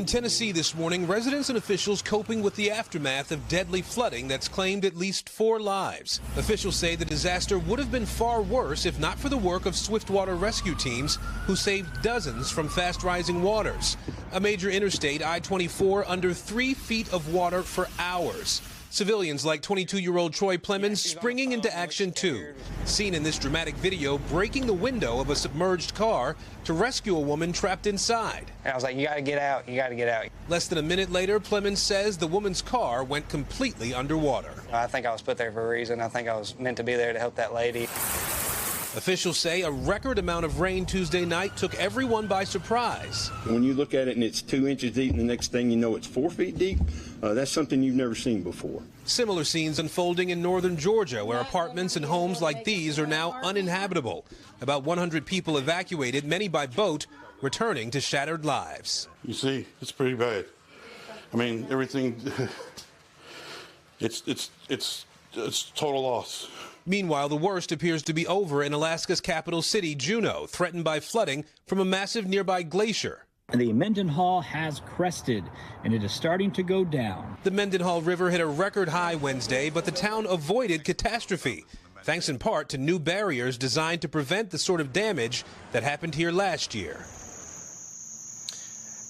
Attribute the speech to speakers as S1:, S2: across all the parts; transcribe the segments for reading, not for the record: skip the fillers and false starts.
S1: In Tennessee this morning, residents and officials coping with the aftermath of deadly flooding that's claimed at least 4 lives. Officials say the disaster would have been far worse if not for the work of swiftwater rescue teams who saved dozens from fast-rising waters. A major interstate, I-24, under 3 feet of water for hours. Civilians like 22-year-old Troy Plemons springing into action too. Seen in this dramatic video breaking the window of a submerged car to rescue a woman trapped inside.
S2: I was like, you gotta get out, you gotta get out.
S1: Less than a minute later, Plemons says the woman's car went completely underwater.
S2: I think I was put there for a reason. I think I was meant to be there to help that lady.
S1: Officials say a record amount of rain Tuesday night took everyone by surprise.
S3: When you look at it and it's 2 inches deep and the next thing you know it's 4 feet deep, that's something you've never seen before.
S1: Similar scenes unfolding in northern Georgia, where apartments and homes like these are now uninhabitable. About 100 people evacuated, many by boat, returning to shattered lives.
S4: You see, it's pretty bad. I mean, everything, it's total loss.
S1: Meanwhile, the worst appears to be over in Alaska's capital city, Juneau, threatened by flooding from a massive nearby glacier.
S5: The Mendenhall has crested, and it is starting to go down.
S1: The Mendenhall River hit a record high Wednesday, but the town avoided catastrophe, thanks in part to new barriers designed to prevent the sort of damage that happened here last year.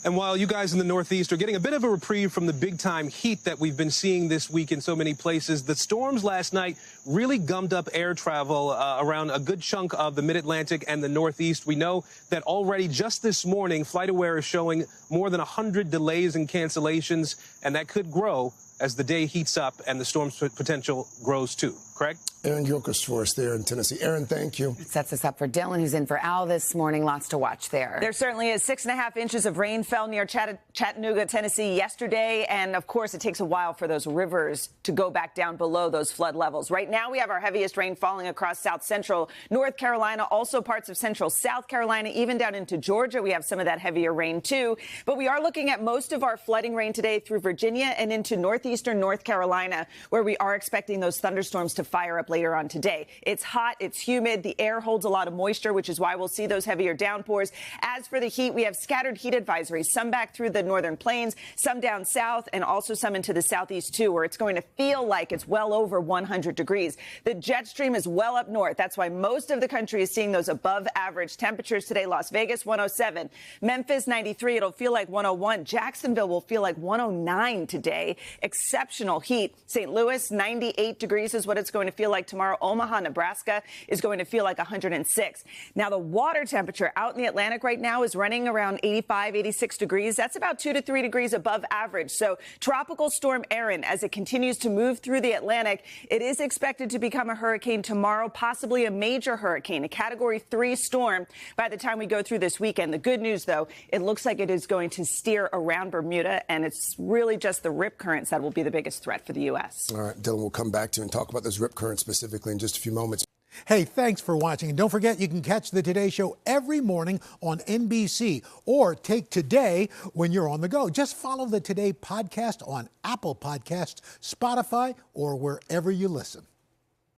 S1: And while you guys in the Northeast are getting a bit of a reprieve from the big-time heat that we've been seeing this week in so many places, the storms last night really gummed up air travel around a good chunk of the Mid-Atlantic and the Northeast. We know that already just this morning, FlightAware is showing more than 100 delays and cancellations, and that could grow as the day heats up and the storm's potential grows too. Correct?
S6: Aaron Gilchrist for us there in Tennessee. Aaron, thank you.
S7: It sets us up for Dylan, who's in for Al this morning. Lots to watch there.
S8: There certainly is. 6.5 inches of rain fell near Chattanooga, Tennessee yesterday. And, of course, it takes a while for those rivers to go back down below those flood levels. Right now, we have our heaviest rain falling across south central North Carolina, also parts of central South Carolina, even down into Georgia. We have some of that heavier rain, too. But we are looking at most of our flooding rain today through Virginia and into northeastern North Carolina, where we are expecting those thunderstorms to fire up later on today. It's hot, it's humid, the air holds a lot of moisture, which is why we'll see those heavier downpours. As for the heat, we have scattered heat advisories, some back through the northern plains, some down south, and also some into the southeast too, where it's going to feel like it's well over 100 degrees. The jet stream is well up north. That's why most of the country is seeing those above average temperatures today. Las Vegas, 107. Memphis, 93. It'll feel like 101. Jacksonville will feel like 109 today. Exceptional heat. St. Louis, 98 degrees is what it's going to feel like tomorrow. Omaha, Nebraska is going to feel like 106. Now, the water temperature out in the Atlantic right now is running around 85, 86 degrees. That's about 2 to 3 degrees above average. So Tropical Storm Erin, as it continues to move through the Atlantic, it is expected to become a hurricane tomorrow, possibly a major hurricane, a Category 3 storm by the time we go through this weekend. The good news, though, it looks like it is going to steer around Bermuda, and it's really just the rip currents that will be the biggest threat for the U.S.
S6: All right, Dylan, we'll come back to you and talk about those rip currents specifically in just a few moments.
S9: Hey, thanks for watching. And don't forget, you can catch the Today Show every morning on NBC or take Today when you're on the go. Just follow the Today podcast on Apple Podcasts, Spotify, or wherever you listen.